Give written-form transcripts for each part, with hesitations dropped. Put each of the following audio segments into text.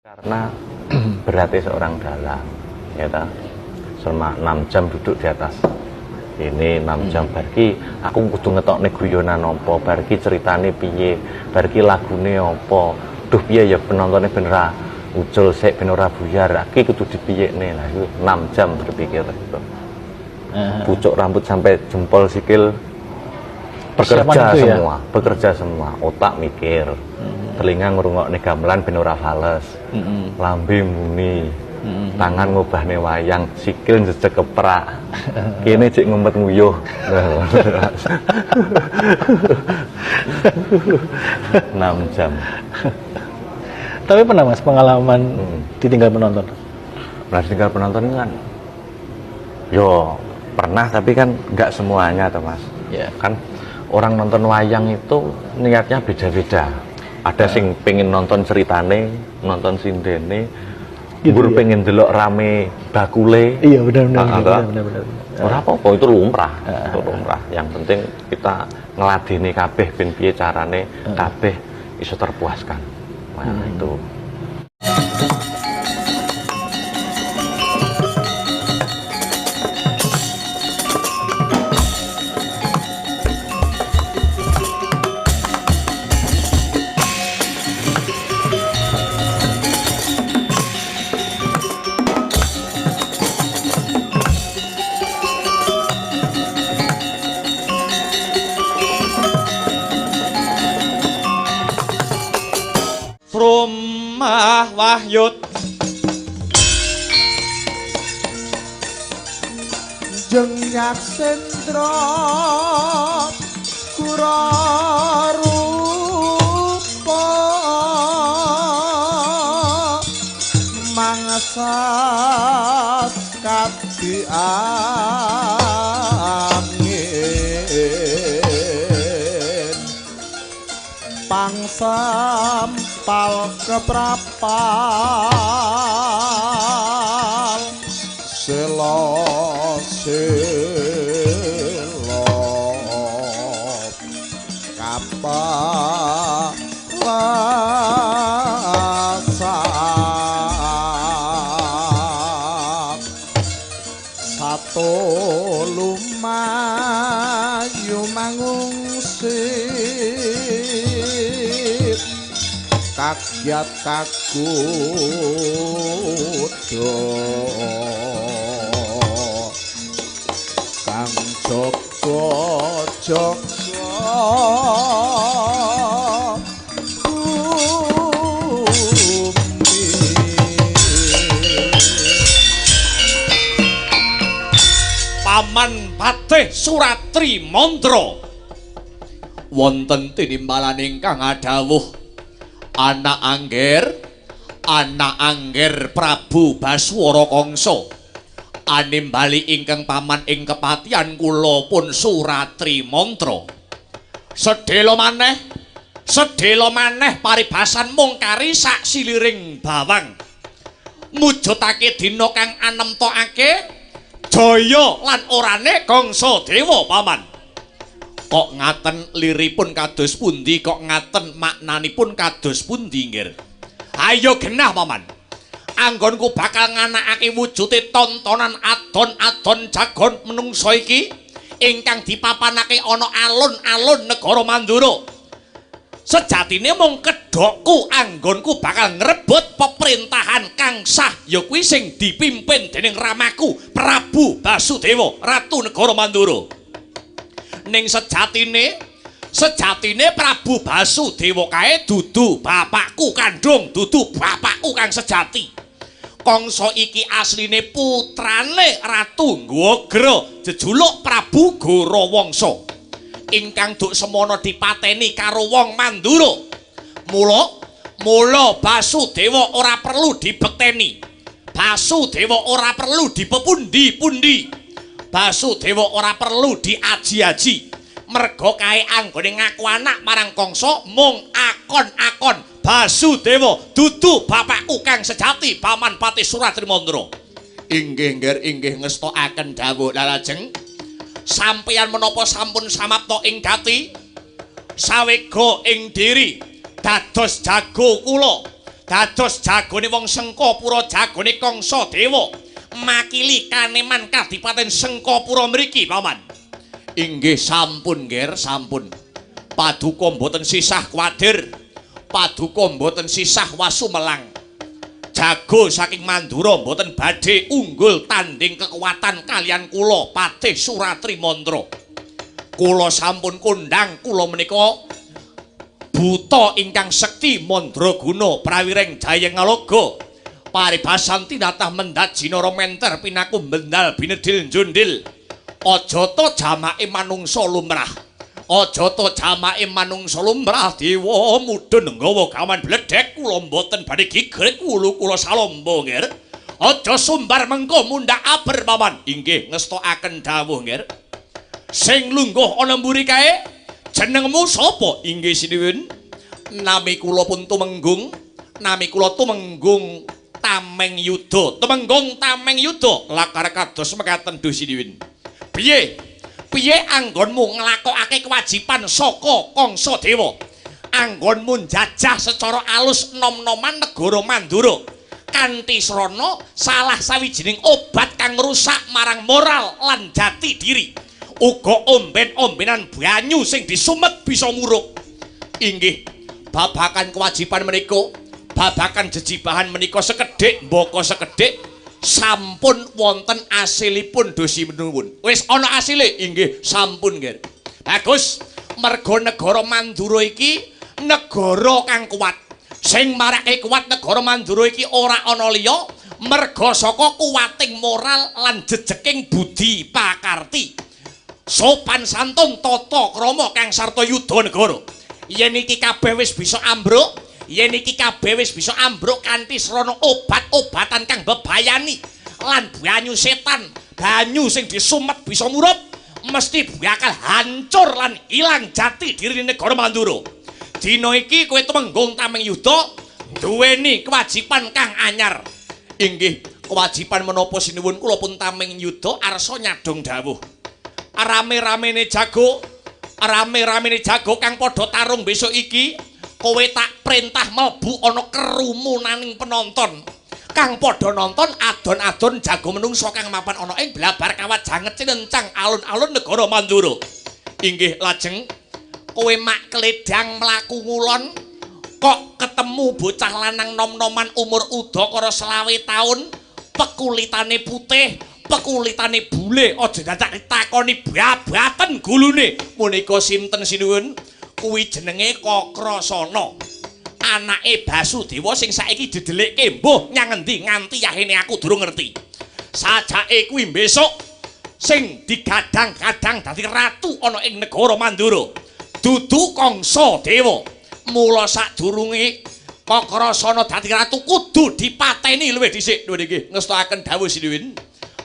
Karena beratnya seorang dalang, ya ta? Selama 6 jam duduk di atas ini 6 jam barki aku kudu ngetokne guyonan apa, barki ceritane piye, barki lagune apa. Duh piye ya penontonnya bener ucul sik ben ora buyar. Iki kudu dipiyekne. Lah iku 6 jam berpikir gitu. Pucuk rambut sampai jempol sikil bekerja semua, ya? Bekerja semua, otak mikir. Telinga ngrungokne gamelan ben ora fales. Lambe muni. Tangan ngobahne wayang, sikil njejeg keprak. Kene cek ngumpet nguyuh. 6 jam. Tapi pernah Mas pengalaman ditinggal penonton? Pernah ditinggal penonton kan? Yo, pernah tapi kan nggak semuanya toh Mas. Ya. Kan orang nonton wayang itu niatnya beda-beda. Ada sing pengen nonton ceritane, nonton sindene, gitu, buru ya? pengen delok rame bakule. Iya benar. Ora apa-apa itu lumrah. Itu lumrah. Yang penting kita ngeladeni kabeh ben piye carane kabeh iso terpuaskan. Nah, itu. Rumah Wahyut Jengyak sendra kura rupa mangsas kati angin pangsam pal keprapal selo kapalasap satu lumayu mangungsi kagyat kakudo kang jogo Paman Patih Suratri Mandra wonten tinimbalan ingkang adhawuh anak angger Prabu Baswara Kangsa animbali ingkang paman ing kepatihan kula pun Suratri Mandra sedhela maneh paribasan mungkari sak siliring bawang mujudake dina kang anemtokake jaya lan orane Gangsa Dewa paman kok ngaten liripun kados pundi kok ngaten maknanipun kados pundi nggir ayo genah paman anggonku bakal nganakake wujude tontonan adon-adon jagon menungsa iki ingkang dipapanake ana alun-alun negara Mandura sejatine mung kedhokku anggonku bakal ngrebut pemerintahan kang sah ya kuwi sing dipimpin dening ramaku Prabu Basudewa Ratu Negara Mandura ning sejatine Prabu Basudewa kae dudu bapakku kandung dudu bapakku kang sejati Kangsa iki asline putrane Ratu Ngwagra jejuluk Prabu Gorawangsa ingkang duk semana dipateni karo wong Mandura mula Basudewa ora perlu dibekteni Basudewa ora perlu dipepundi-pundi Basudewa ora perlu diaji-aji merga kae anggone ngaku anak marang Kangsa mung akon-akon Basudewa dudu bapakku kang sejati Paman Patih Suratri Mandra inggih ngestokaken dawuh lajeng sampeyan menapa sampun samapta ing gati sawega ing diri dados jago kula dados jagone wong Sengkapura jagone Kangsa Dewa makili kaneman Kadipaten Sengkapura mriki paman. Inggih sampun nggih sampun. Paduka mboten sisah kuwatir. Paduka mboten sisah wasumelang. Jago saking Mandura mboten badhe unggul tanding kekuatan kalian kula Patih Suratri Mantra. Kula sampun kondhang kula menika buta ingkang sekti Mandraguna prawireng Jayeng Ngalaga. Paribasan tinatah mendat jinara menter pinaku bendal binedil njundil. Aja ta jamake manungsa lumrah. Aja ta jamake manungsa lumrah dewa mudhun nggawa gawan bledhek kula mboten badhe gigret wulu kula salomba nggih. Aja sumbar mengko mundhak aber paman. Inggih ngestokaken dawuh nggih. Sing lungguh ana mburi kae jenengmu sapa? Inggih sinuwun. Nami kula pun tumenggung. Nami kula tumenggung Tameng Yuda. Tumenggung Tameng Yuda lakar kados mekaten Duh sinuwun. Piye? Piye anggonmu nglakokake kewajiban saka Kangsa Dewa? Anggonmu njajah secara alus nom-noman negara Mandura kanthi srana salah sawijining obat kang ngrusak marang moral lan jati diri. Uga omben-ombenan banyu sing disumet bisa muruk. Inggih, babakan kewajiban menika, babakan jejibahan menika sekedhik mbaka sekedhik sampun wonten asilipun dosi menuwun. Wis ana asile? Inggih, sampun nggih. Bagus, merga negara Mandura iki negara kang kuat. Sing marake kuat negara Mandura iki ora ana liya merga saka kuwating moral lan jejeking budi pakarti. Sopan santun tata krama kang sarta yuda negara. Yen iki kabeh wis bisa ambruk, yen iki kabeh wis bisa ambruk kanthi srana obat-obatan kang bebayani lan banyu setan, banyu sing disumet bisa murup, mesti bakal hancur lan ilang jati diri negara Mandura. Dina iki kowe tumenggung Tameng Yuda duweni kewajiban kang anyar. Inggih, kewajiban menapa sinuwun kula pun Tameng Yuda arsa nyadong dawuh. Rame-ramene jago kang padha tarung besok iki kowe tak perintah mlebu ana kerumunaning penonton kang padha nonton adon-adon jago menungso kang mapan ana ing blabar kawat janget cinencang alun-alun negara Mandura. Inggih lajeng kowe mak kledang mlaku ngulon kok ketemu bocah lanang nom-noman umur udakara 20 taun pekulitane putih pekulitane bule aja dadak ditakoni babaten gulune. Menika sinten sinuwun? Kuwi jenenge Kakrasana. Anake Basudewa sing saiki didelikke mbuh nyang endi nganti yahene aku durung ngerti. Sajake kuwi besok sing digadang-gadang dadi ratu ana ing negara Mandura. Dudu Kangsa Dewa. Mula sadurunge Kakrasana dadi ratu kudu dipateni luwih dhisik. Lho niki ngestakaken dawuh sinuwun.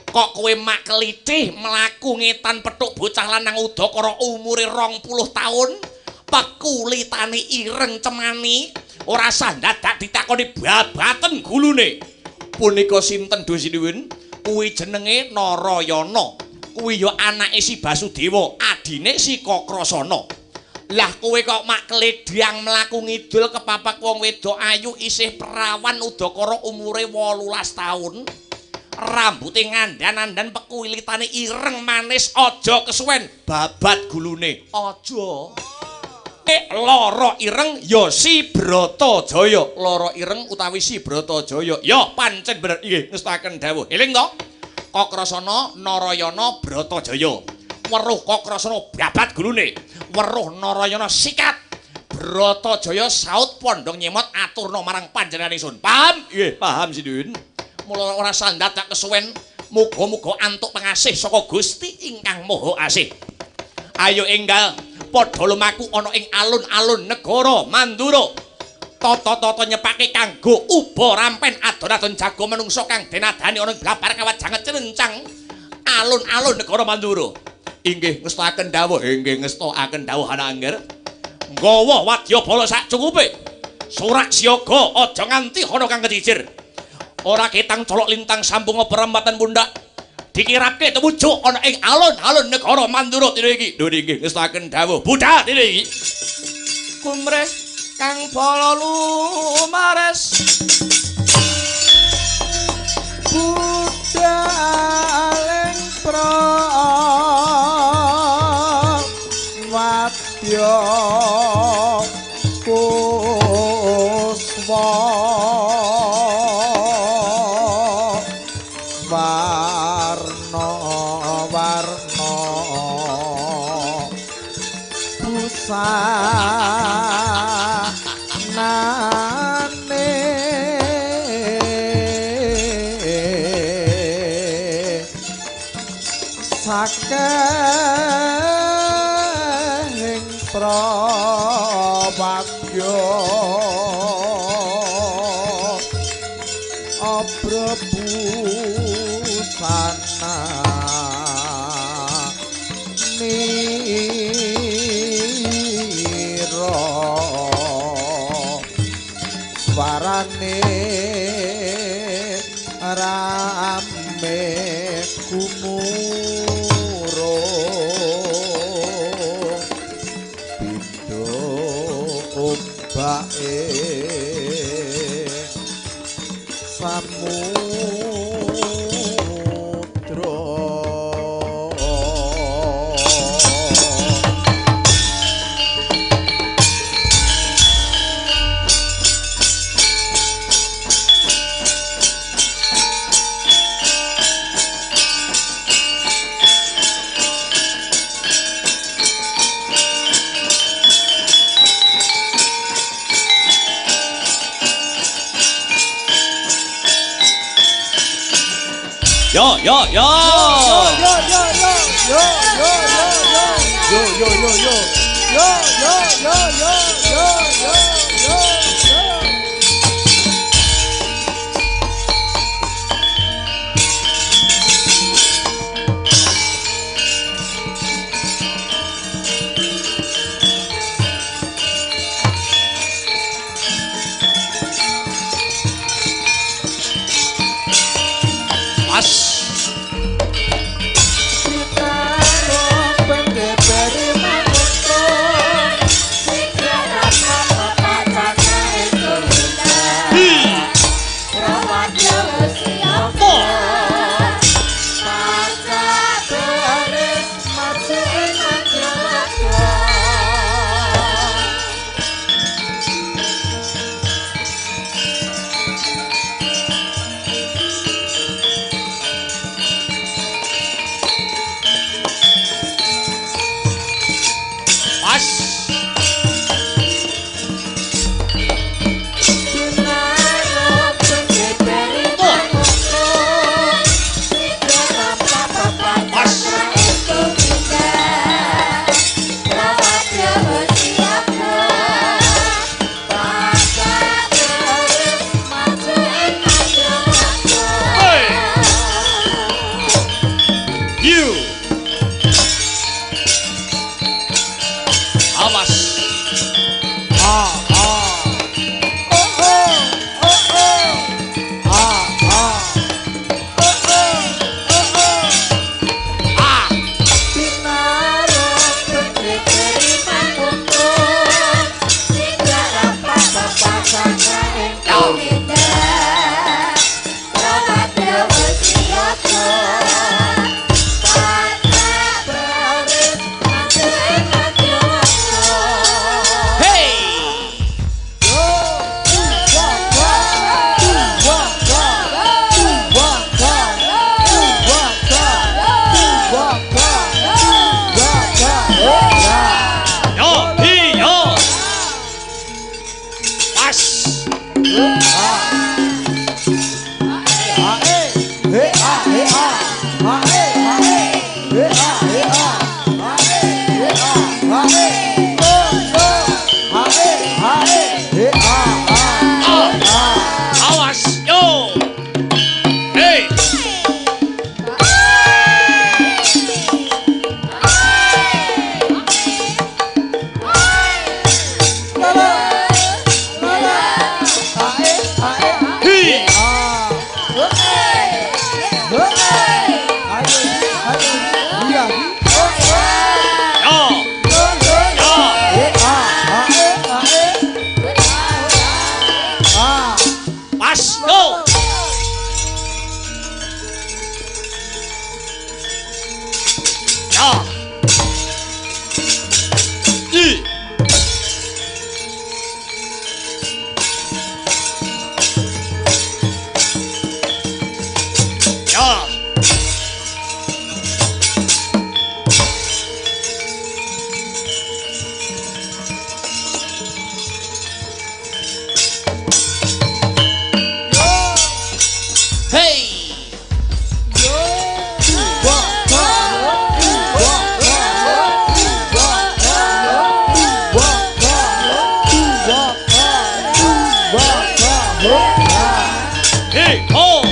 Kok kowe mak kelitih mlaku ngetan petuk bocah lanang udakara umure 20 taun pekulitane ireng cemani ora sah dadak ditakoni babaten gulune. Punika sinten Duh sinuwun? Kuwi jenenge Narayana. Kuwi ya anake si Basudewa, adine si Kakrasana. Lah kowe kok mak kledang mlaku ngidul kepapak wong wedok ayu isih perawan udakara umure 18 taun. Rambute ngandan-andan pekulitane ireng manis aja kesuwen babat gulune aja. Lara ireng ya si Bratajaya. Lara ireng utawi si Bratajaya ya pancen bener. Nggih ngestakaken dawuh. Eling to? Kakrasana Narayana Bratajaya. Weruh Kakrasana babat gulune. Weruh Narayana sikat. Bratajaya saut pondong nyemot aturna marang panjenengan ingsun. Paham? Nggih, paham Sinuwun. Mula ora sandat tak kesuwen, muga-muga antuk pangasih saka Gusti ingkang Maha Asih. Ayo enggal padha lumaku ana ing alun-alun negara Mandura. Tata-tata nyepake kanggo uba rampen adon-adon jago menungso kang denadani ana ing blabar kawat janget cerencang alun-alun negara Mandura. Inggih ngestakaken dawuh, inggih ngestakaken dawuh ana angger. Nggawa wadyabala sak cukupe. Surak siaga aja nganti ana kang kecicir. Ora ketang colok lintang sambung perempatan pundak dikirapke tumuju ana ing alun-alun negara Mandura dina iki. Lho nggih ngestakaken dawuh Buddha dina iki. Kumreh kang bala lumares budaleng prawadya puswa warna-warna busanane sakehing prawadya abrabusana nira warane rame kumuro pindho ombake samudra yo yo yo Mas Beri manungsa sing ora apa-apa ho.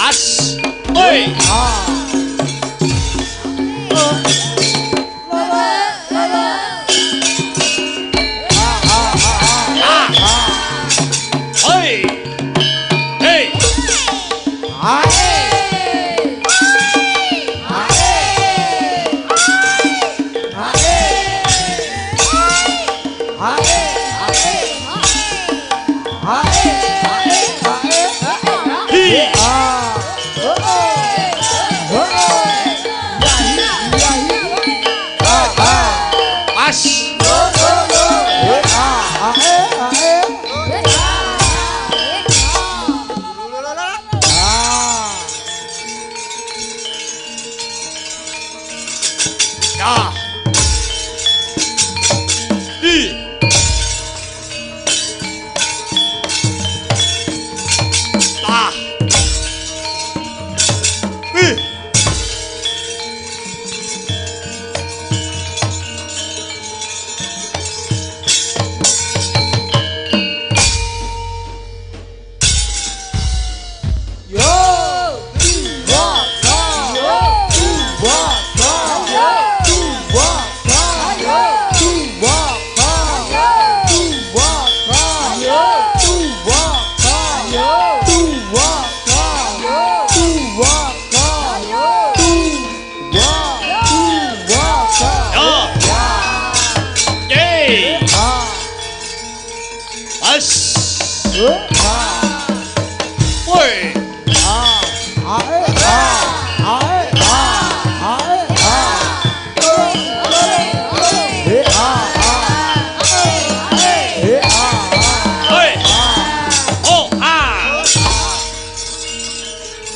As. Oi. Oi. Hey.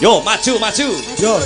Yo, maju, maju. Yo.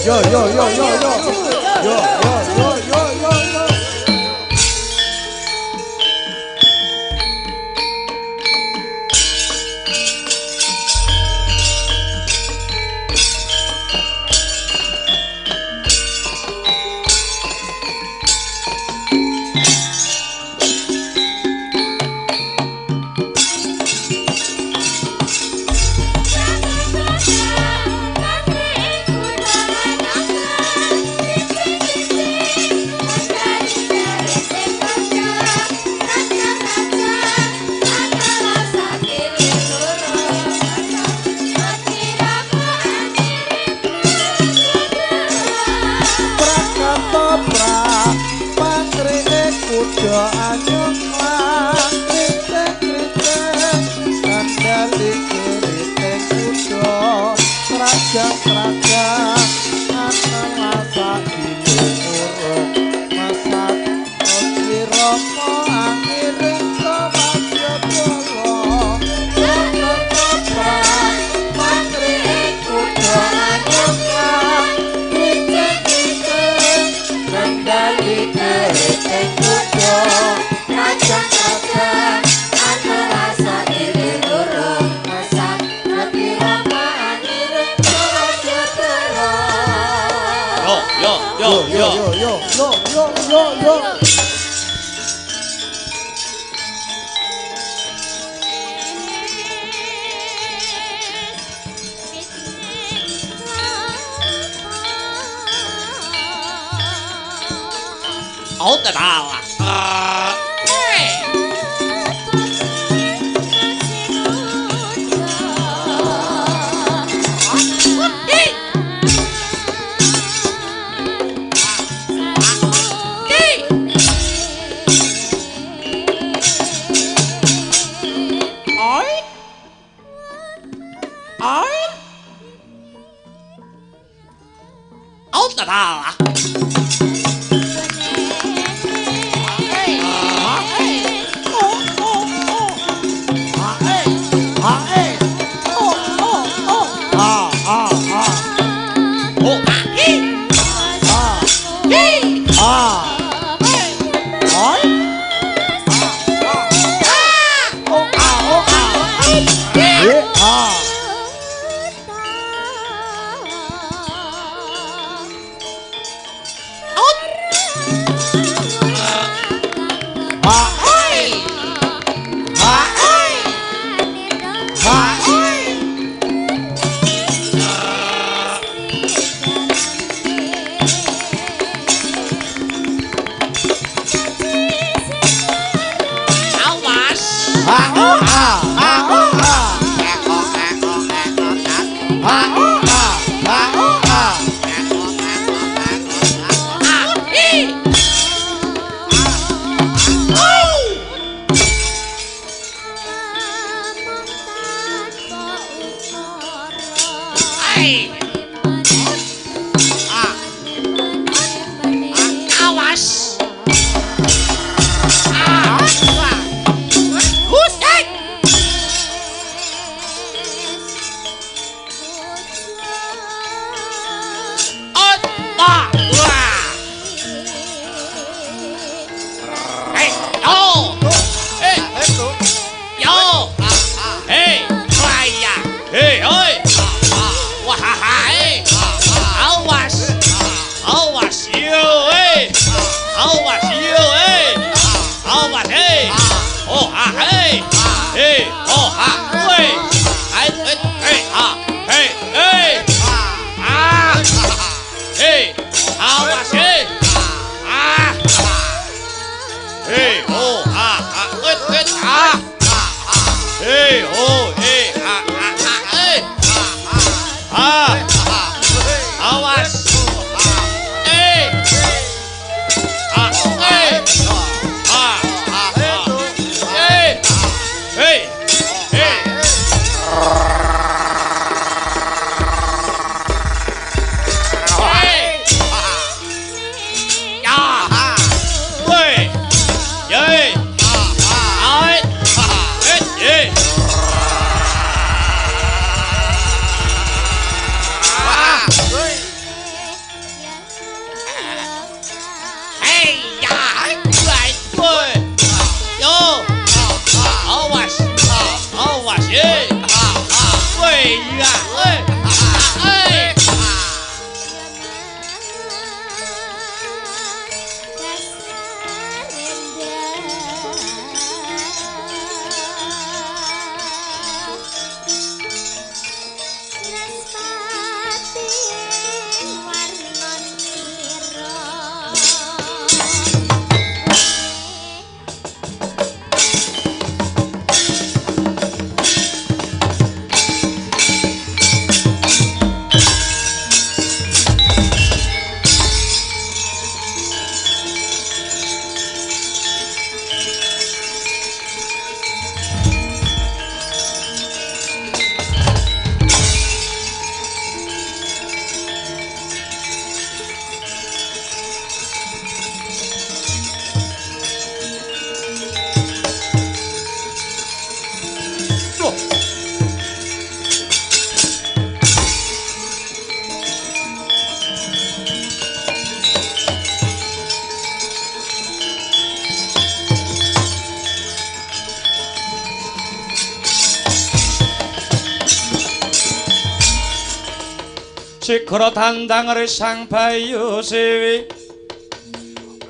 Sikra tandang resang bayu sewi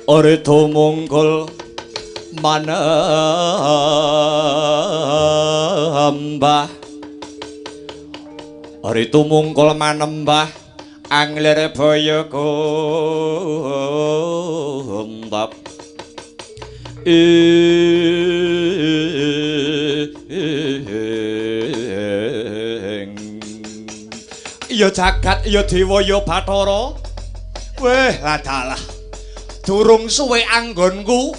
Orito mungkul manembah Orito mungkul manembah Anglir baya kuntap Ya jagat ya dewa ya bathara weh ladalah durung suwe anggonku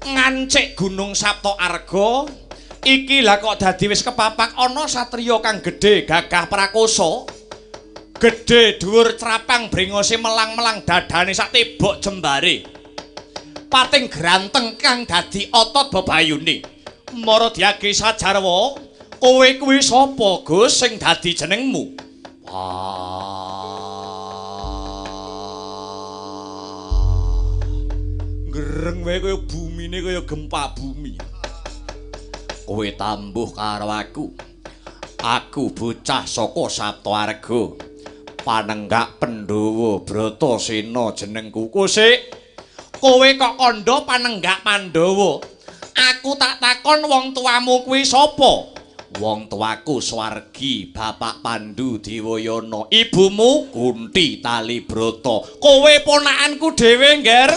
ngancik gunung Sapta Arga iki lah kok dadi wis kepapak ana satriya kang gedhe gagah prakosa gedhe dhuwur trapang brengose melang-melang dadane sak tebok jembare pating granteng kang dadi otot bebayune mara diage sajarwa kowe kuwi sapa Gus sing dadi jenengmu Gereng wae kaya bumine kaya gempa bumi. Kowe tambuh karo aku. Aku bocah saka Saptaarga. Panenggak Pandhawa Bratasena jenengku. Kusik. Kowe kok kandha panenggak Pandhawa. Aku tak takon wong tuamu kuwi sapa? Wong tuaku swargi Bapak Pandu Diwayana, ibumu Kunti Talibrata. Kowe ponakanku dhewe, Ngger.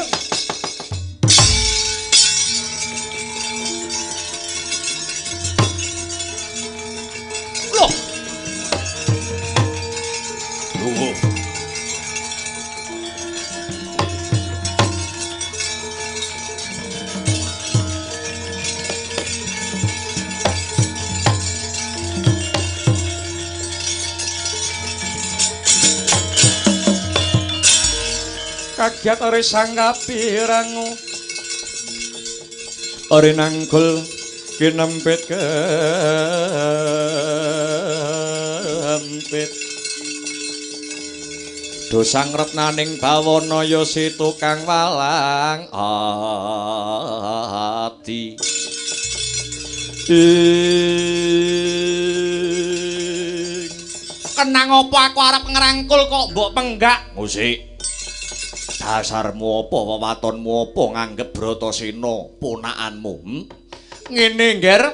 Loh. Loh. Kagiat ore sangkapirangu ore nangkul kinempit kempit dosang retnaning bawana si tukang walang ati kenang apa aku arep ngerangkul kok mbok penggak musik. Dasarmu apa, wewatonmu apa nganggep Bratasena ponakanmu? Ngene, Ngger.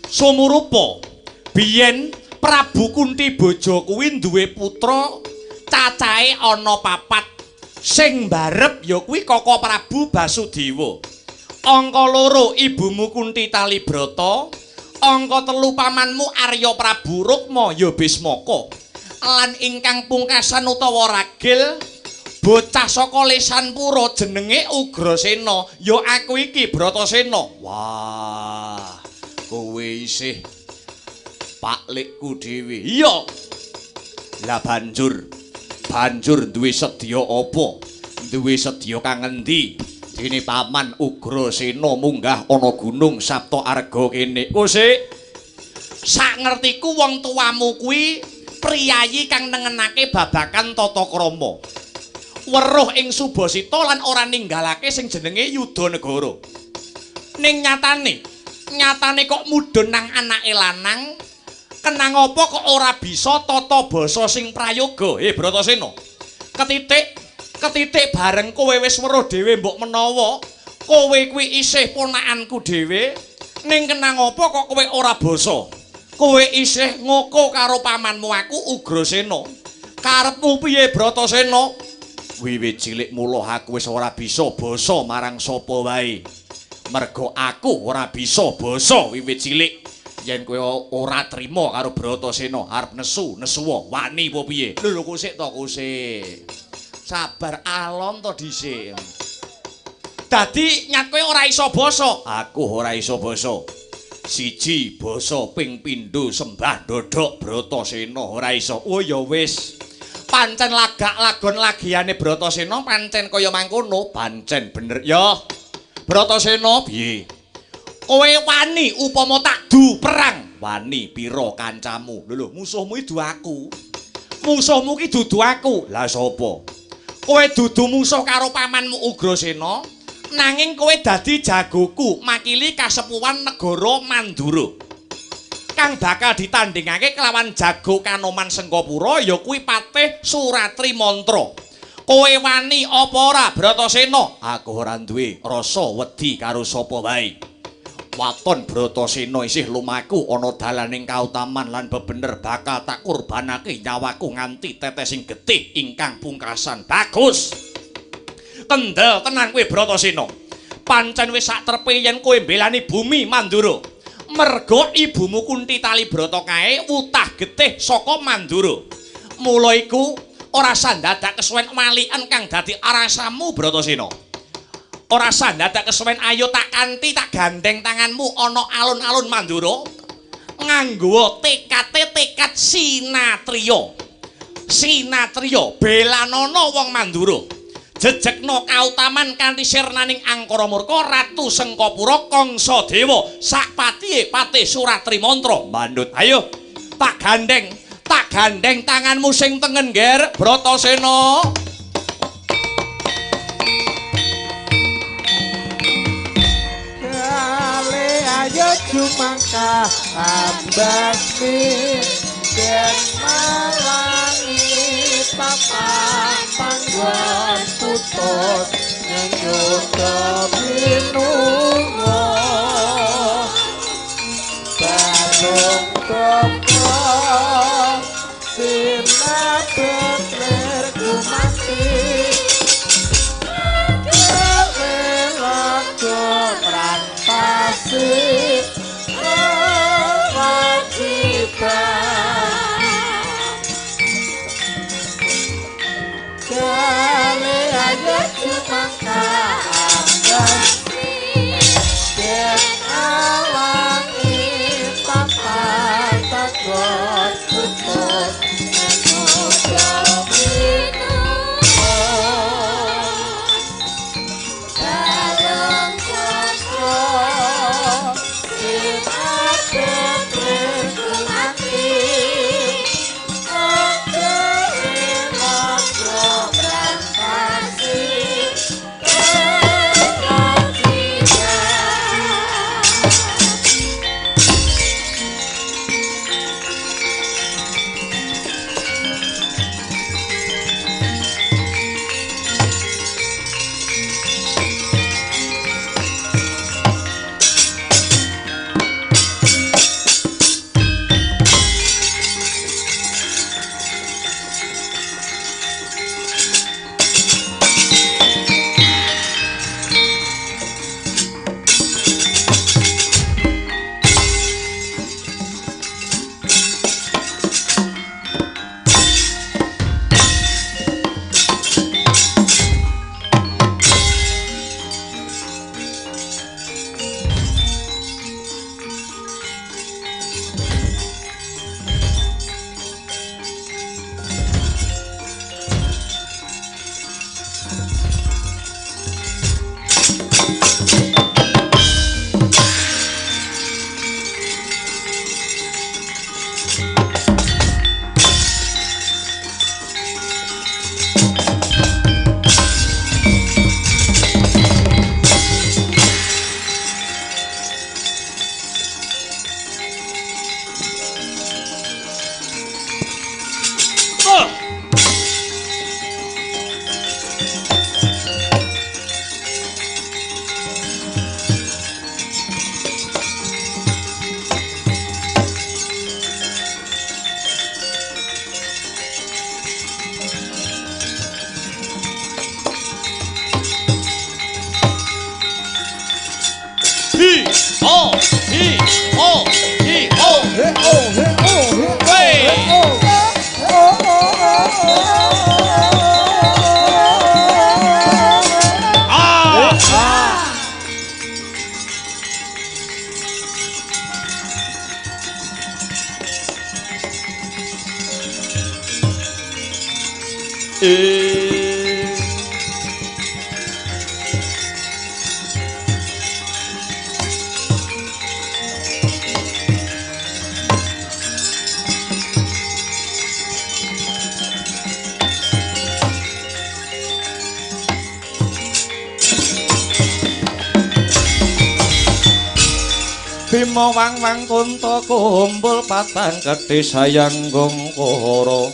Sumurupa biyen Prabu Kunti Boja kuwi duwe putra cacahe ana 4. Sing mbarep ya kuwi Kaka Prabu Basudewa. Angka 2 ibumu Kunti Talibrata, angka 3 pamanmu Arya Prabu Rukma ya Bismaka. Lan ingkang pungkasan utawa ragil bocah saka Lesan Pura jenenge Ugrasena, ya aku iki Bratasena. Wah, kowe isih paklikku dhewe. Iya. Lah banjur duwe sedya apa? Duwe sedya kang endi? Dene paman Ugrasena munggah ana gunung Sapta Arga kene. Kosik. Sak ngertiku wong tuamu kuwi priyayi kang nengenake babakan tata krama. Weruh ing Subasita lan ora ninggalake sing jenenge Yudanegara. Ning nyatane kok mudhun nang anake lanang, kenang apa kok ora bisa tata basa sing prayoga, Bratasena. Ketitik bareng kowe wis weruh dhewe mbok menawa kowe kuwi isih ponakanku dhewe, ning kenang apa kok kowe ora basa. Kowe isih ngoko karo pamanmu aku Ugrasena. Karepmu piye, Bratasena? Wiwit cilik mula aku wis ora bisa basa marang sapa wae. Merga aku ora bisa basa wiwit cilik. Yen kowe ora trima karo Bratasena arep nesuwa wani apa piye? Lho kusik to kusik. Sabar alon to dhisik. Dadi nyat kowe ora iso basa. Aku ora iso basa. Siji basa ping pindho sembah dodok Bratasena ora iso. Oh ya wis. Pancen lagak lagon lagiane Bratasena pancen kaya mangkono, pancen bener ya. Bratasena piye? Kowe wani upama tak du perang, wani pira kancamu? Lho musuhmu iki aku. Musuhmu ki dudu aku. Lah sapa? Kowe dudu musuh karo pamanmu Ugrasena, nanging kowe dadi jagoku makili kasepuhan negara Mandura. Kang bakal ditandingake kelawan jago Kanoman Sengkapura ya kuwi Patih Suratri Mantra. Kowe wani apa ora Bratasena? Aku ora duwe rasa wedi karo sapa wae. Waton Bratasena isih lumaku ana dalaning kautaman lan bebener bakal tak kurbanake nyawaku nganti tetesing getih ingkang pungkasan. Bagus. Kendel tenan kowe Bratasena. Pancen wis sak trepe yen kowe mbelani bumi Mandura. Merga ibumu Kunti Talibrata kae wutah getih saka Mandura. Mula iku ora sandadak kesuwen walikan kang dadi arasamu Bratasena. Ora sandadak kesuwen ayo tak kanthi tak gandeng tanganmu ana alun-alun Mandura nganggo tekad sinatriya. Sinatriya belanana wong Mandura. Jejekno kautaman kanthi sirnaning Angkara Murka Ratu Sengkapura Kangsa Dewa sak patihe Patih Suratri Mantra. Bandut ayo tak gandeng tanganmu sing tengen Nger Bratasena. Kale ayo jumangka ambasmi den malangi papan panggon putus nyuda binungo Bandung toko sinabet lerku mati kelelaku rantasi kewajiban kali aja cuma kaabas dan awangi papa takut putus mengucap dalam kontrol sinabet lerku mati Bima wang-wang kunta kumpul patang kethi sayang gongkoro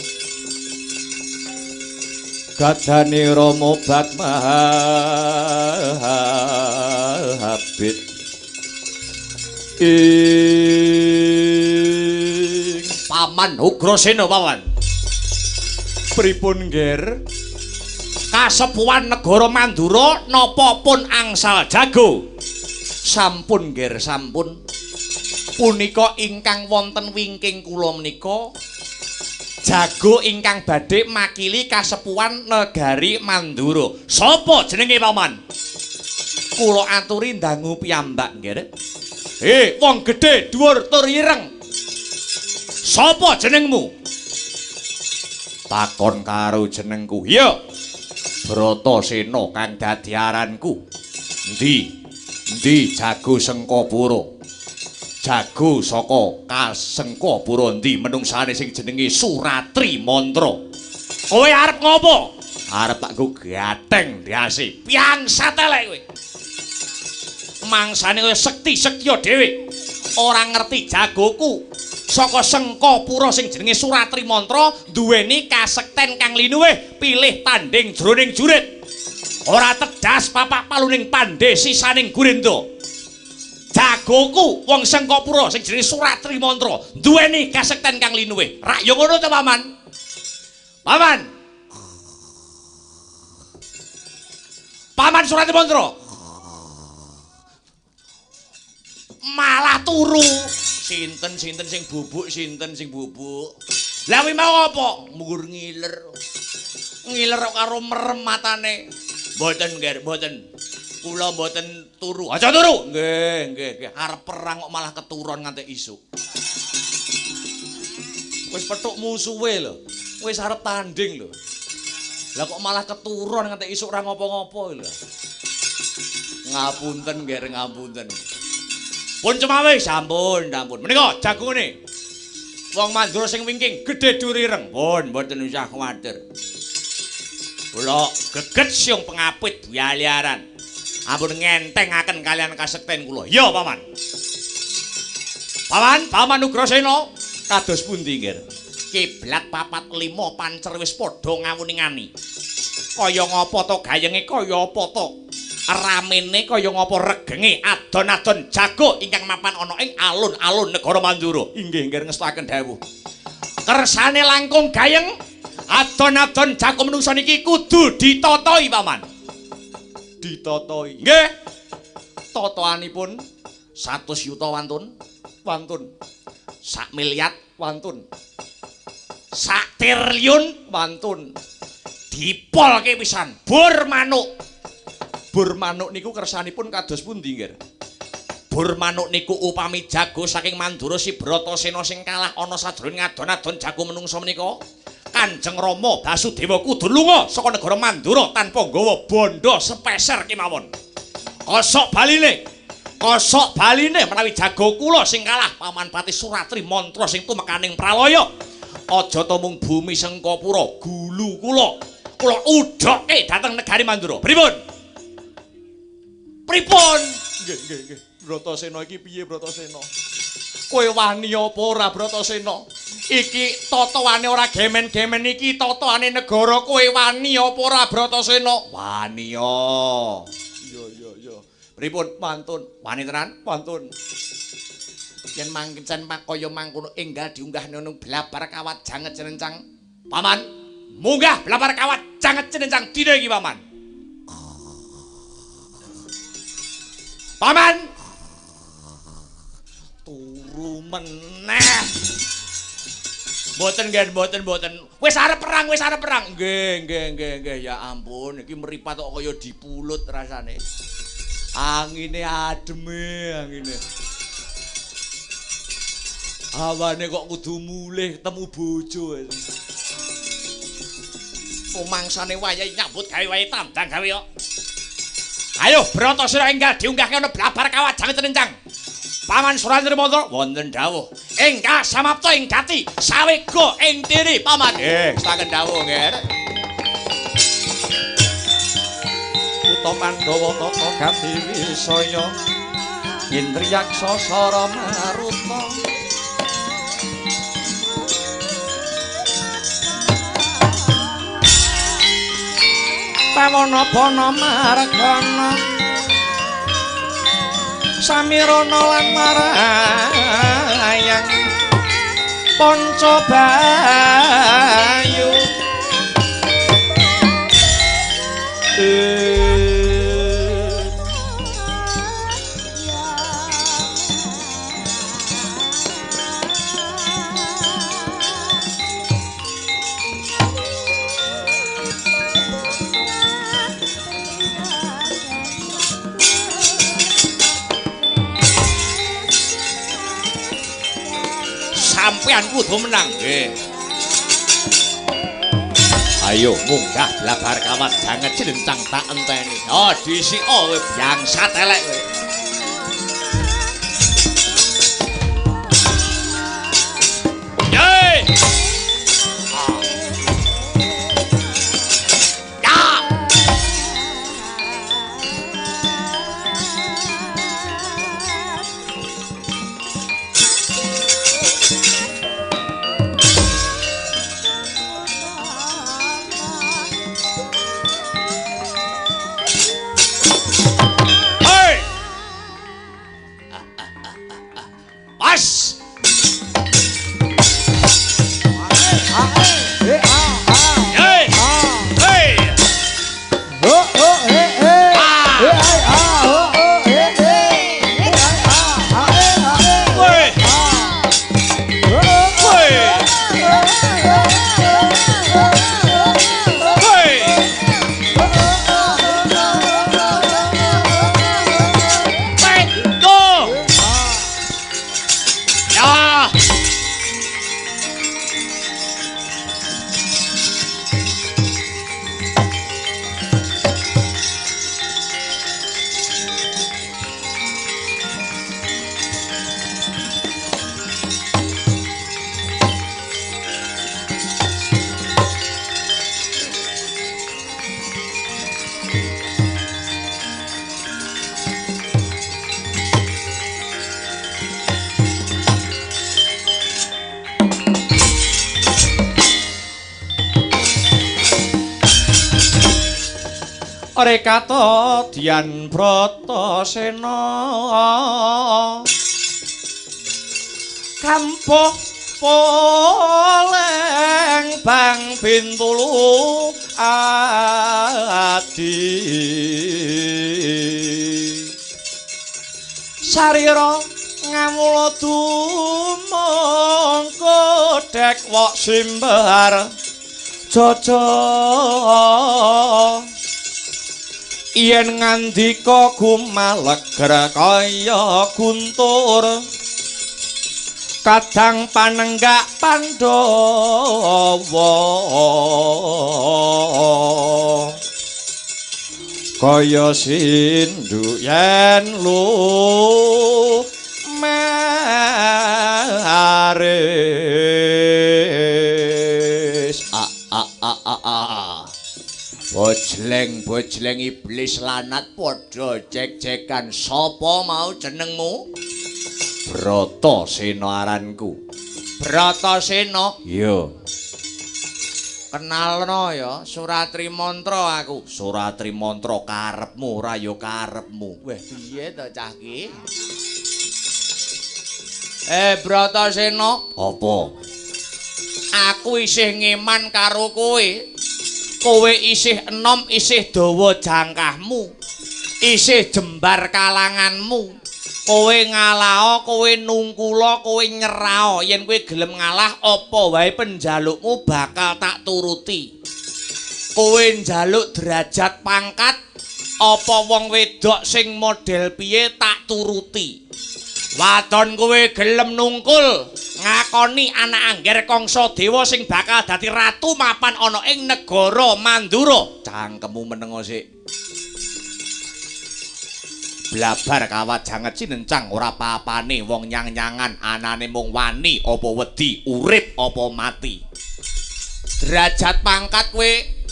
gadani Rama Batmahabit ing Paman Ugrasena paman pripun nggir kasepuhan negara Mandura napa pun angsal jago sampun nggir sampun punika ingkang wonten wingking kula menika jago ingkang badhe makili kasepuhan negari Mandura. Sapa jenenge paman? Kula aturi dangu piyambak nggih. Wong gedhe dhuwur tur ireng. Sapa jenengmu? Takon karo jenengku. Ya. Bratasena kang dadi aranku. Endi jago Sengkapura? Jago saka Kasengkapura endi menungsane sing jenenge Suratri Mantra. Kowe arep ngopo? Arep tak go gateng diasi. Piangsat elek kowe. Mangsane kowe sekti-sekya dhewe. Ora ngerti jagoku. Saka Sengkapura sing jenenge Suratri Mantra duweni kasekten kang linuwih pilih tanding jroning jurit. Ora tedas papak paluning pandhe sisaning Gurindra. Jagoku wong Sengkapura sing jenenge Suratri Mantra duweni kasekten kang linuwih. Rak yo ngono to, Paman. Paman. Paman Suratri Mantra. Malah turu. Sinten sing bubuk, sinten sing bubuk. Lah kuwi mau apa? Mungur ngiler. Ngiler karo merem matane. Mboten, nggih, mboten. Kula mboten turu. Aja turu. Nggih. Arep perang kok malah keturon nganti isuk. Wis petuk musuhe lho. Wis arep tanding lho. Lah kok malah keturon nganti isuk ora ngopo-ngopo lho. Ngapunten, nggih, ngapunten. Pun cemawe sampun, ampun. Menika jagongane. Wong Mandura sing wingking gedhe durireng. Pun mboten usah kuwatir. Kula geget siung pengapit buyaliaran. Ampun ngentengaken kalian kasekten kula. Ya, Paman. Paman Ugrasena kados pundi, nggih? Kiblat 4 5 pancer wis padha ngawuni-ngani. Kaya ngapa to gayenge, kaya apa to ramene, kaya ngapa regenge adon-adon jago ingkang mapan ana ing alun-alun negara Mandura. Inggih ngestakaken dawuh. Kersane langkung gayeng adon-adon jago menungsa niki kudu ditotoi, Paman. Ditotoi. Nggih. Totoanipun 100 yuta wantun. 1 miliar wantun. 1 triliun wantun. Dipolke pisan bur manuk. Bur manuk niku kersanipun kados pundi, nggih? Bur manuk niku upami jago saking Mandura si Bratasena sing kalah ana sajroning adon-adon jago menungsa menika. Kanjeng Rama Basudewa kudu lunga saka negara Mandura tanpa nggawa bondo sepeser kemawon. Kosok baline menawi jago kula sing kalah Paman Pati Suratri Mantra sing tumekaning pralaya. Aja to mung bumi Sengkapura, gulu kula udoke dhateng negari Mandura. Pripun? Nggih. Bratasena iki piye, Bratasena? Kowe wani apa ora, Bratasena? Iki totoane ora gemen-gemen iki totoane negara. Kowe wani apa ora, Bratasena? Wani ya. Iya. Pripun, pantun? Wani tenan, pantun. Yen mangken kaya mangkono enggal diunggah nang blabar kawat janget cenencang. Paman, munggah blabar kawat janget cenencang dina iki, Paman. Paman turu meneh. Mboten. Wis arep perang. Nggih. Ya ampun, iki mripat kok kaya dipulut rasane. Angine angine. Awane kok kudu mulih temu bojo. Pumangsane wayahe nyambut gawe wayahe tandang gawe kok. Ayo Bratasena enggal diunggahke ana blabar kawat janget rencang. Paman Suratri Mantra wonten dawuh. Enggal samapta ing gati sawega ing tiri, Paman. Nggih, saken dawuh nggih. Uta Pandhawa tata gati wisaya. Indriyaksa sara maruta. Pawana-pana margana samirana lan marayang Pancabayu sampean kudu menang. Nggih. Ayo munggah blabar kawat janget cilencang tak enteni. Oh disika kowe bangsat elek kowe. Yeay! Rekata Dian Bratasena kampuh poleng bang bintulu adi sarira ngamula dumangka dek wok simbar jaja yen ngandika gumaleger kaya guntur kadang panenggak Pandhawa kaya sindu yen maris bojleng iblis lanat padha cek-cekan sapa mau jenengmu Bratasena aranku Bratasena iya kenalno ya Suratri Mantra aku Suratri Mantra karepmu ora ya karepmu weh piye to cah ki Bratasena apa aku isih ngeman karo kowe isih enom isih dawa jangkahmu isih jembar kalanganmu kowe ngalao kowe nungkula kowe nyerao yen kowe gelem ngalah apa wae penjalukmu bakal tak turuti kowe njaluk derajat pangkat apa wong wedok sing model piye tak turuti wadon kowe gelem nungkul ngakoni anak angger Kangsa Dewa sing bakal dadi ratu mapan ana ing negara Mandura cangkemmu menengo sik blabar kawat janget cinencang ora apa-apane wong nyang-nyangan anane mung wani apa wedi urip apa mati derajat pangkat kowe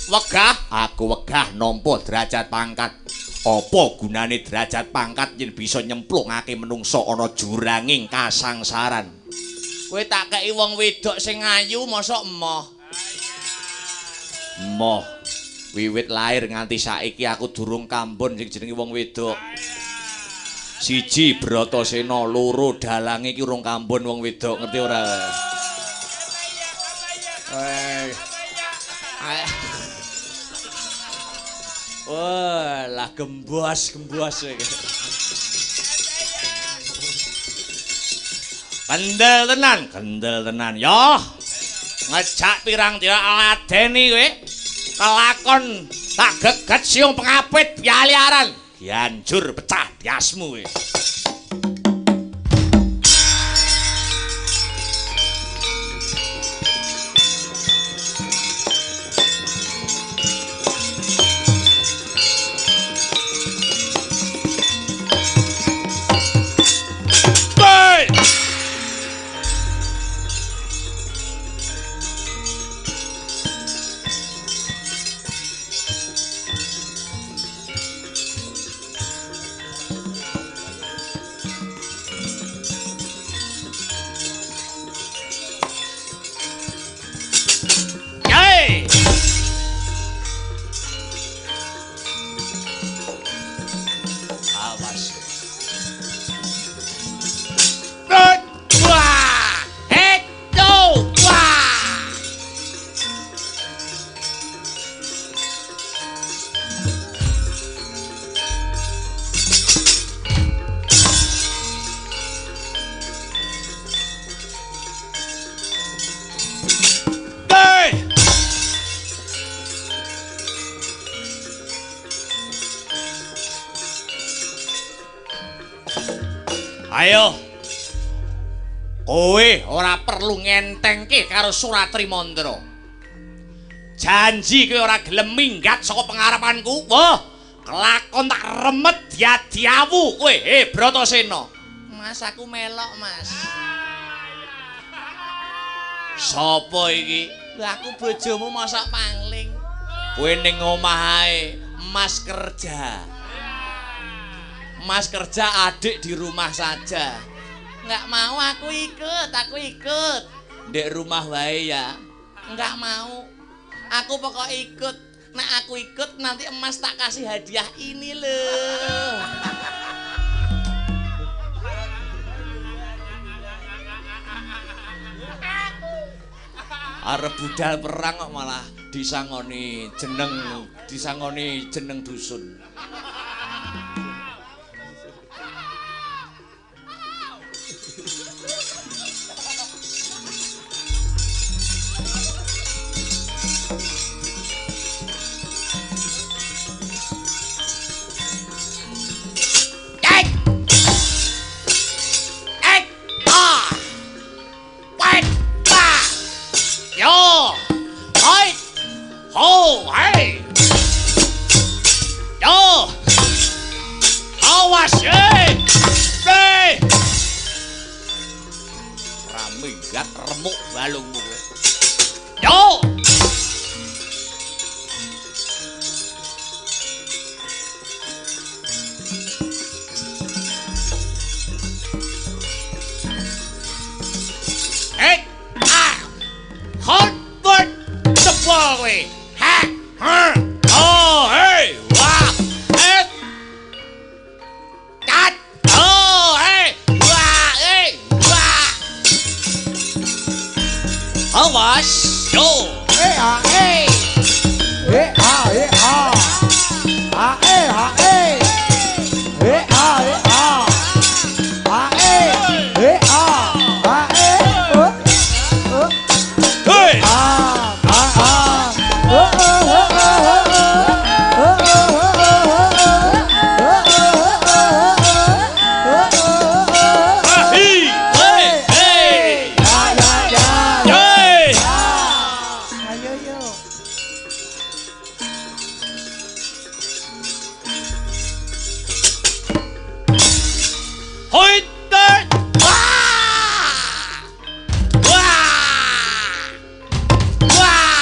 wegah aku wegah nampa derajat pangkat apa gunane derajat pangkat yen bisa nyemplungake menungsa ana juranging kasangsaran kowe tak kei wong wedok sing ayu mosok emoh emoh wiwit lair nganti saiki aku durung kambon sing jenenge wong wedok siji Bratasena loro dalange iki urung kambon wong wedok ngerti ora wah lah gembos iki kendel tenan yo ngejak pirang dina aladeni kowe kelakon tak geget siung pengapit pialiaran dianjur pecah diasmu kowe Ayo. Kowe ora perlu ngentengke karo Suratri Mantra. Janji kowe ora gelem minggat saka pengarepanku. Wah, kelakon tak remet diawu kowe, Bratasena. Mas aku melok, Mas. Sopo iki? Lah aku bojomu masak pangling. Kowe ning omah ae, Mas kerja. Mas kerja adik di rumah saja. Enggak mau aku ikut. Ndek rumah wae ya. Enggak mau. Aku pokok ikut. Nek aku ikut nanti emas tak kasih hadiah ini loh. Arep budal perang kok malah disangoni jeneng dusun. Raminggat remuk balungmu kowe. Yo! Hot bird jebol kowe. Ha! Oh, hey! Wah! Kat! Oh, hey! Wah! Hey! Wah! Awas! Yo! Hey, ah, hey! Hey, ah, hey, ah! Ah, hey, ah, hey! Hey, ah, hey, ah! Ah, hey! Hey, ah! Ah, hey! Hey! Ah, ah, ah! Hey! Hey! Hey! Ya, ya, ya! Hey! Ayo, yo! Hoiter! Wah! Wah! Wah!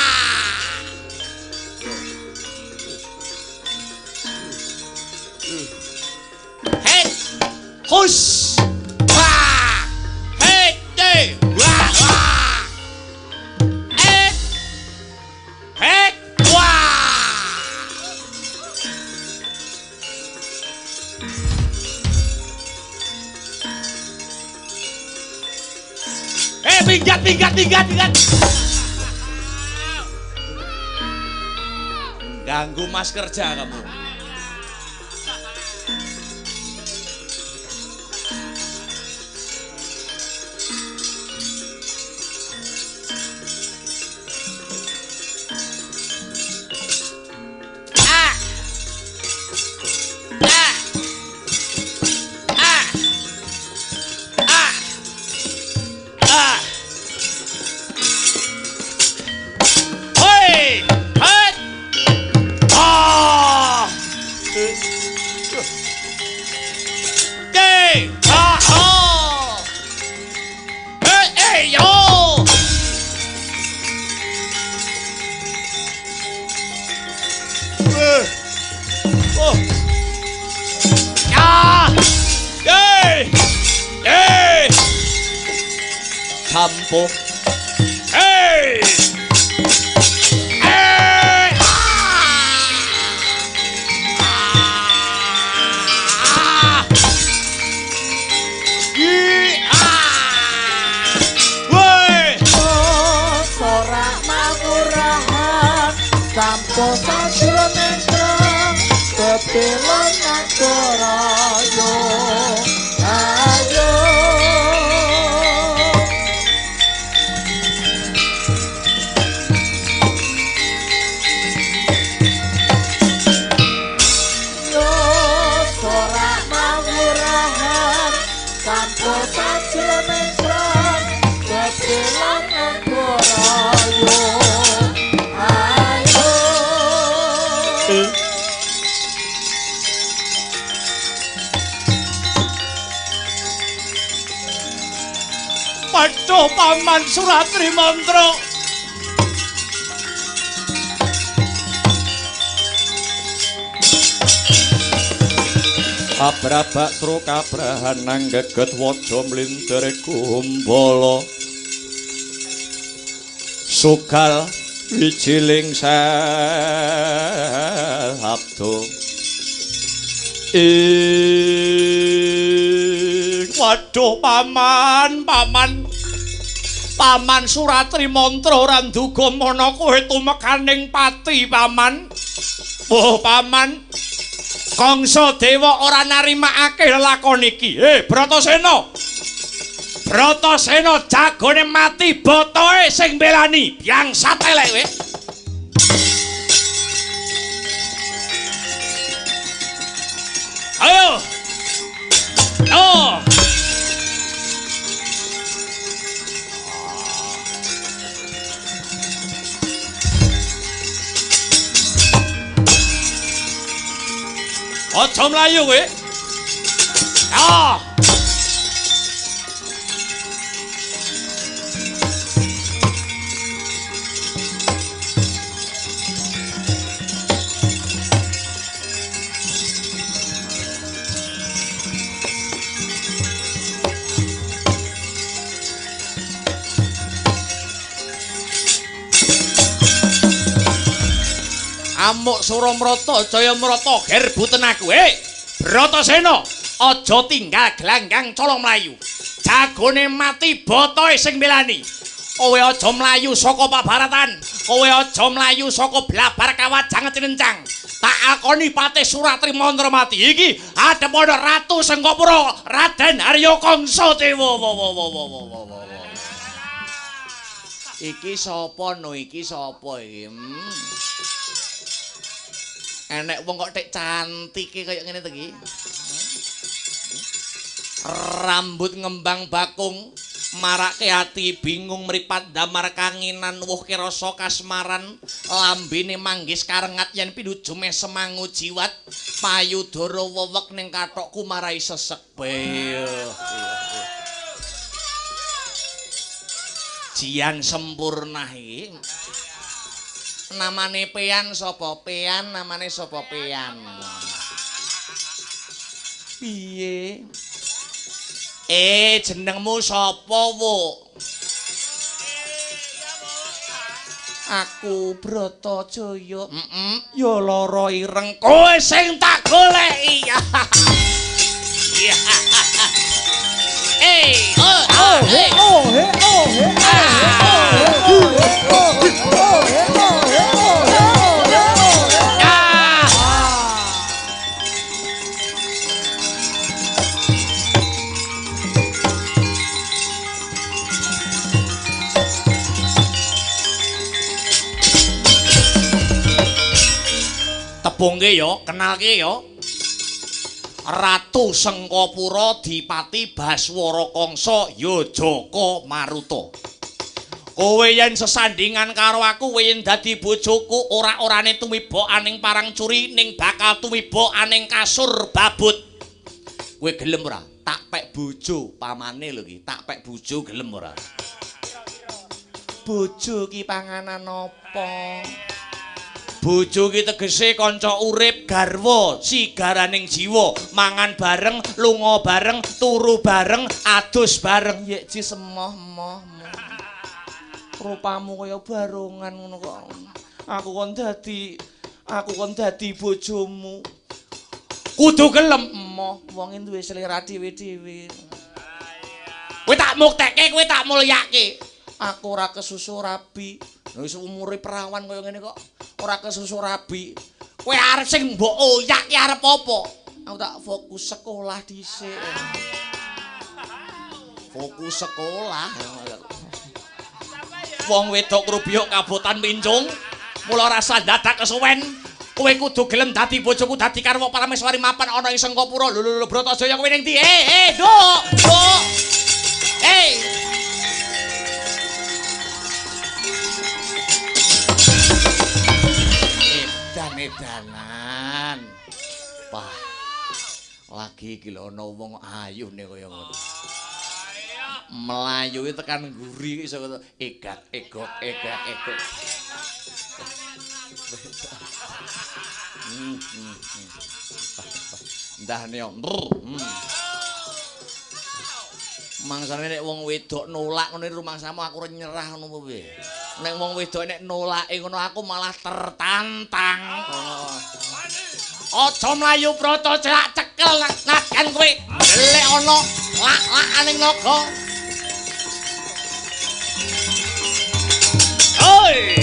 Hey! Hush! Wah! Hey! Hey! Wah! Wah! Hey! Hey! Wah! Minggat. Ganggu mas kerja kamu. Campo. Hey! Hey! Sorak mangurahan Campo sajroning krang Bebelon nagarayo Ayo Yo sorak mangurahan Campo sajroning krang Bebelon nagarayo Ayo Padha paman Suratri mantra. Abrabak tru kabrahan nang geget waja mlintir kumbala. Sugal wijiling sabdo waduh paman Suratri mantra ora nduga mana kowe tumekaning pati paman. Oh paman Kangsa Dewa ora narimakake lakon iki. Bratasena jagone mati botoe sing belani biang satelek we. Ayo. Oh. Aja mlayu kowe. Ah. Amuk Suramrata Jayamrata gerbuten aku. Bratasena aja tinggal glanggang colong mlayu. Jagone mati botoe sing belani. Kowe aja mlayu saka pabaratan. Kowe aja mlayu saka blabar kawajang cinencang. Tak akoni Patih Suratri mantra mati iki adep ana Ratu Sengkapura Raden Arya Kangsa Dewa. Iki sapa no iki sapa iki? Enek wong kok tek cantike kaya ngene to iki. Rambut ngembang bakung, marake ati bingung mripat damar kanginan wuh rasa kasmaran, lambene manggis karengat yen pinuju meh semangu jiwat, payudara wewek ning kathokku marai sesek bae. Jian sempurna iki. Namane Pean sapa? Pean namane sapa Pean? Piye? Jenengmu sapa, Wuk? Aku Bratajaya. Ya lara ireng kowe sing tak goleki. Tebungke ya, kenalke ya. Ratu Sengkapura Dipati Baswara Kangsa ya Jaka Maruta. Kowe yen sesandingan karo aku yen dadi bojoku ora-orane tumiba aning parang curi ning bakal tumiba aning kasur babut. Kowe gelem ora? Tak pek bojo pamane lho iki, tak pek bojo gelem ora? Bojo ki panganan apa? Bojo ki tegese kanca urip, garwa, sigaraning jiwa, mangan bareng, lunga bareng, turu bareng, adus bareng. Yek ji semoh-moh. Rupamu kaya barongan ngono kok. Aku kon dadi bojomu. Kudu gelem, emoh. Wong duwe selera dhewe-dhewe. Kowe tak muktekke, kowe tak mulyake. Aku ora kesusu rabi. Wis umure perawan kaya ngene kok. Ora kesusu rabi. Kowe arep sing mbok oyak ki arep apa? Aku tak fokus sekolah dhisik. Fokus sekolah. Wong wedok Krubiyuk Kabupaten Mincung. Mula rasa dadak kesuwen. Kowe kudu gelem dadi bojoku dadi karwa parameswari mapan ana ing Sengkapura. Lho Bratajaya kowe ning ndi? Nduk. Edan-edanan. Wah. Lagi iki lho ana wong ayune kaya ngono. Melayu tekan nguri iso egak. Ndahne yo. Mangsane nek wong wedok nolak ngene rumangsamu aku ora nyerah ngono piye. Nek wong wedok nek nolake ngono aku malah tertantang. Aja mlayu prata celak cekel najan kowe ndelek ana lak-lakaning naga. Oi!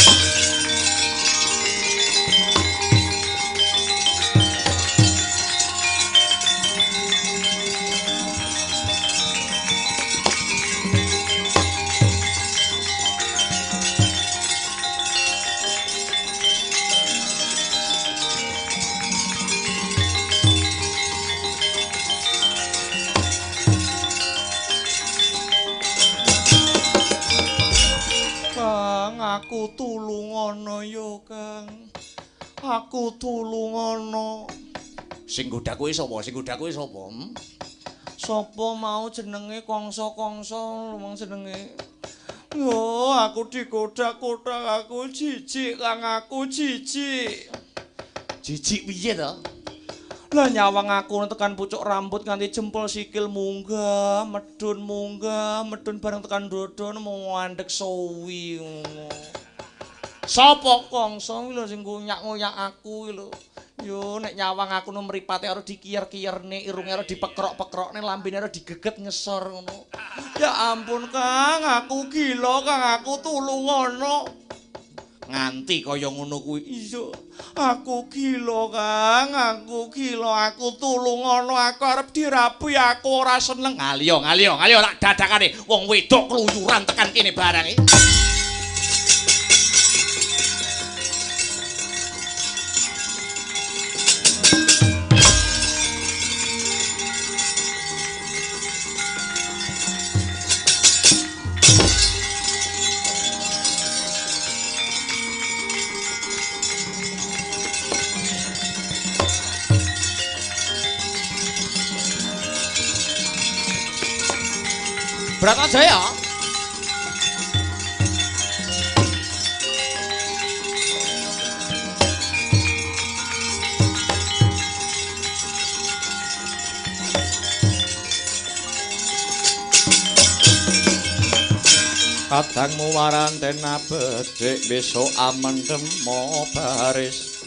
Aku tulungono ya, Kang. Aku tulungono. Sing godha kuwi sapa? Sing godha kuwi sapa? Sapa mau jenenge kongso-kongso wong jenenge. Yo, aku digoda-goda, aku jijik, Kang, aku jijik. Jijik piye to? Lah nyawang aku tekan pucuk rambut nganti jempol sikil munggah, medun bareng tekan dodon mau ngandhek sowi ngono. Sapa kongso lho sing ngoyak-ngoyak aku lho. Yo nek nyawang aku no mripate ora dikiyer-kiyerne, irunge ora dipekrok-pekrokne, lambene ora digeget ngesor ngono. Ya ampun Kang, aku gila Kang, aku tulungono. Nganti kaya ngono kuwi. Iya, aku gila Kang, aku gila, aku tulungono, aku arep dirabi, aku ora seneng. Ngaliyo tak dadakane wong wedok kluyuran tekan kene barang iki. Bratajaya. Kadangmu waranten bedhik besok amendem baris.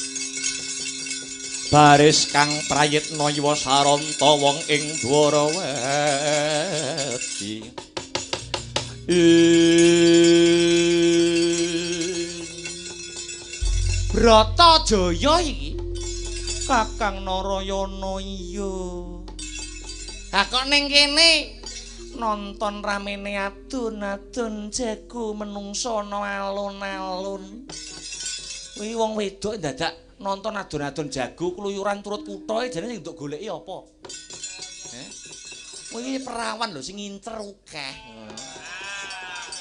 Baris kang prayitna yuwa saranta wong ing Dwarawati. Bratajaya iki Kakang Narayana iya. Ha kok ning kene nonton ramene adun-adun jago menungso ana alun-alun. Kuwi wong wedok dadak nonton adun-adun jago kluyuran turut kutha jane sing nduk goleki apa? Kuwi perawan lho sing ngincer akeh.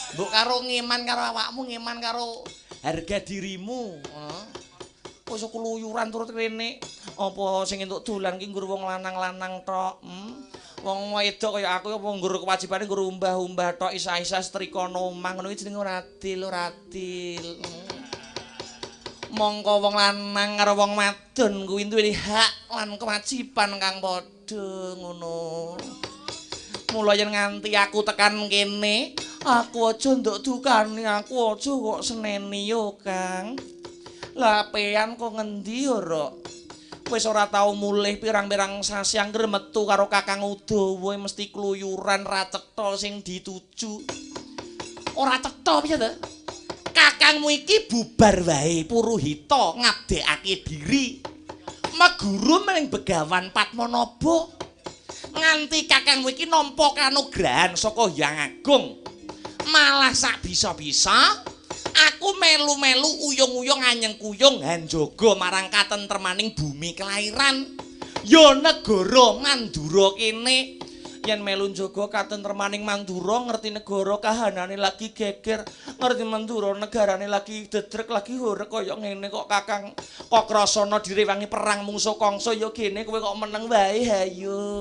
Mbok karo ngeman karo awakmu, ngeman karo harga dirimu. Wis kluyuran turut rene. Apa sing entuk dolan ki nggur wong lanang-lanang tok? Wong wedok kaya aku apa nggur kewajibane nggur umbah-umbah tok isa-isa setrika omah ngono iki jenenge ora adil. Mongko wong lanang karo wong wadon kuwi duwe hak lan kewajiban kang padha ngono. Mula yen nganti aku tekan kene, aku aja nduk dukani, aku aja kok seneni yo, Kang. Lah pean kok ngendi ora? Wis ora tau mulih pirang-pirang sasi angger metu karo Kakang Udawa mesti kluyuran ra cetha sing dituju. Ora cetha piye to? Kakangmu iki bubar wae Puruhita ngabdekake diri. Meguru mening Begawan Padmanaba. Nganti kakangmu iki nampa kanugrahan saka Hyang Agung. Malah sak bisa-bisa aku melu-melu uyung-uyung anyeng kuyung hanjaga marang katentremaning bumi kelairan. Ya negara Mandura kene yen melu njaga katentremaning Mandura ngerti negara kahanane lagi geger, ngerti Mandura negarane lagi dedrek lagi horeg kaya ngene kok Kakang kok krasana direwangi perang mungsuh kangsa ya gene kowe kok meneng wae hayo.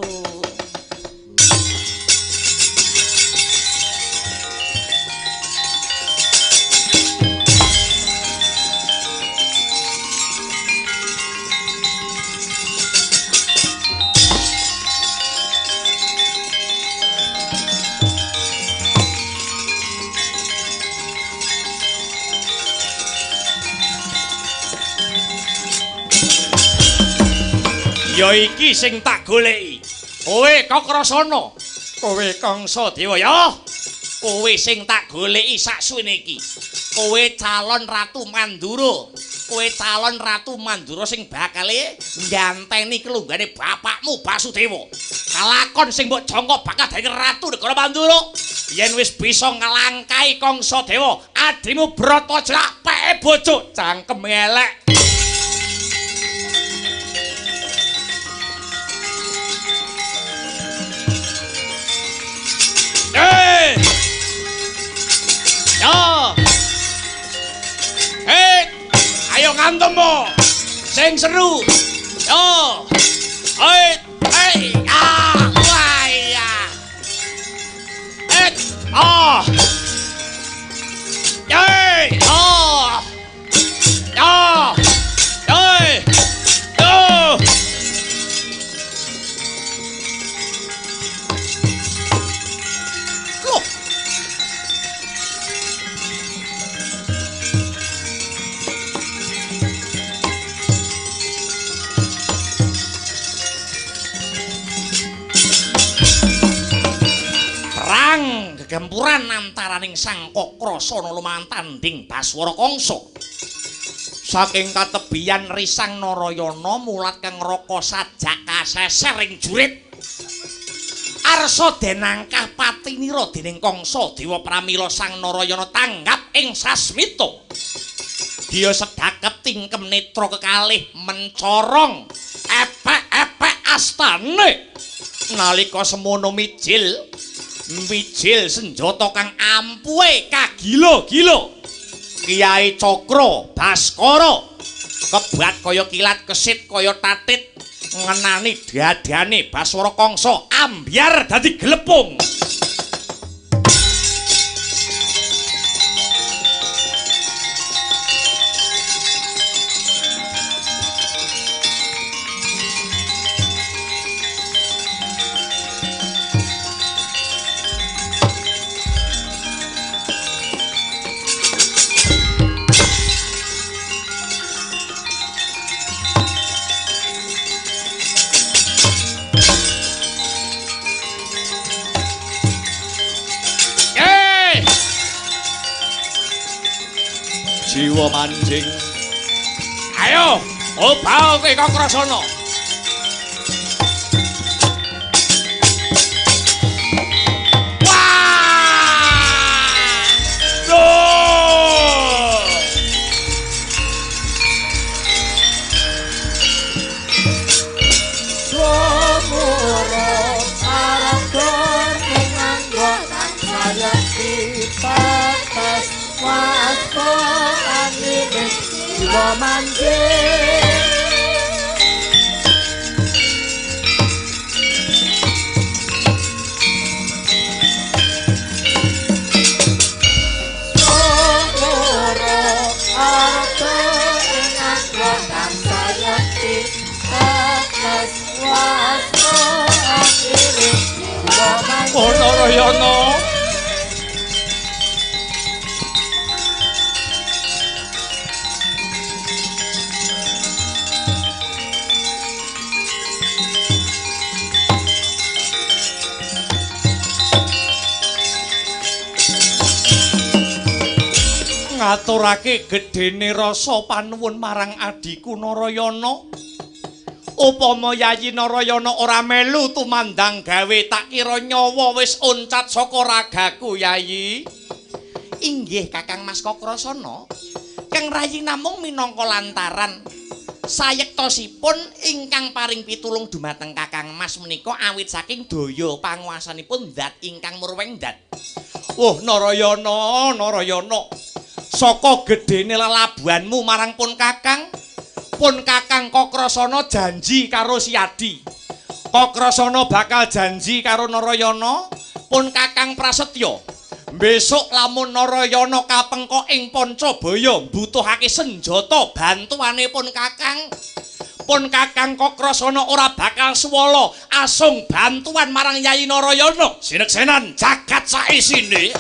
Ya iki sing tak goleki. Kowe Kakrasana, kowe Kangsa Dewa ya. Kowe sing tak goleki saksuwene iki. Kowe calon Ratu Mandura. Kowe calon Ratu Mandura sing bakale ngganteni kelunggane bapakmu Basudewa. Kalakon sing mbok jangka bakal dadi Ratu Negara Mandura. Yen wis bisa ngelangkai Kangsa Dewa, adimu Bratajaya peke bojo cangkem elek. Ya. Ayo ngantemo. Sing seru. Yo. Wah ya. Ah. Yey. Ah. Ya. Yey. Yo. Loh. Gempuran antaraning Sang Kakrasana lumantanding Baswara Kangsa. Saking katebian risang Narayana mulat kang raka sajak kaseser ing jurit. Arsa denangkah patinira dening Kangsa Dewa pramila Sang Narayana tanggap ing sasmita. Dia sedakep tingkem netra kekalih mencorong epek-epek astane. Nalika semono mijil senjata kang ampuhe kagila-gila. Kyai Cakra Baskara kebat kaya kilat kesit kaya tatit ngenani dadane Baswara Kangsa ambyar dadi glepung. Jiwa mancing. Ayo, obal kowe Kakrasana. Wah! Loh! Swamura aradon ing anggotan saya dipates waspo jiwa mancing. Swamura aradon ing anggotan saya dipates waspo jiwa mancing. Oh Narayana. Ngaturake gedene rasa panuwun marang adiku Narayana. Upama Yayi Narayana ora melu tumandang gawe tak kira nyawa wis oncat saka ragaku Yayi. Inggih Kakang Mas Kakrasana. Kang Rayi namung minangka lantaran sayektosipun ingkang paring pitulung dumateng Kakang Mas menika awit saking daya panguwasanipun zat ingkang murwengdat. Wah Narayana, Narayana. Saka gedene lelabuhanmu marang pun Kakang Kakrasana janji karo Siadi. Kakrasana bakal janji karo Narayana, pun Kakang prasetya. Besok lamun Narayana kapengko ing Pancabaya mbutuhake senjata bantuane pun Kakang Kakrasana ora bakal suwala asung bantuan marang Yayi Narayana. Sineksenan jagat saisine.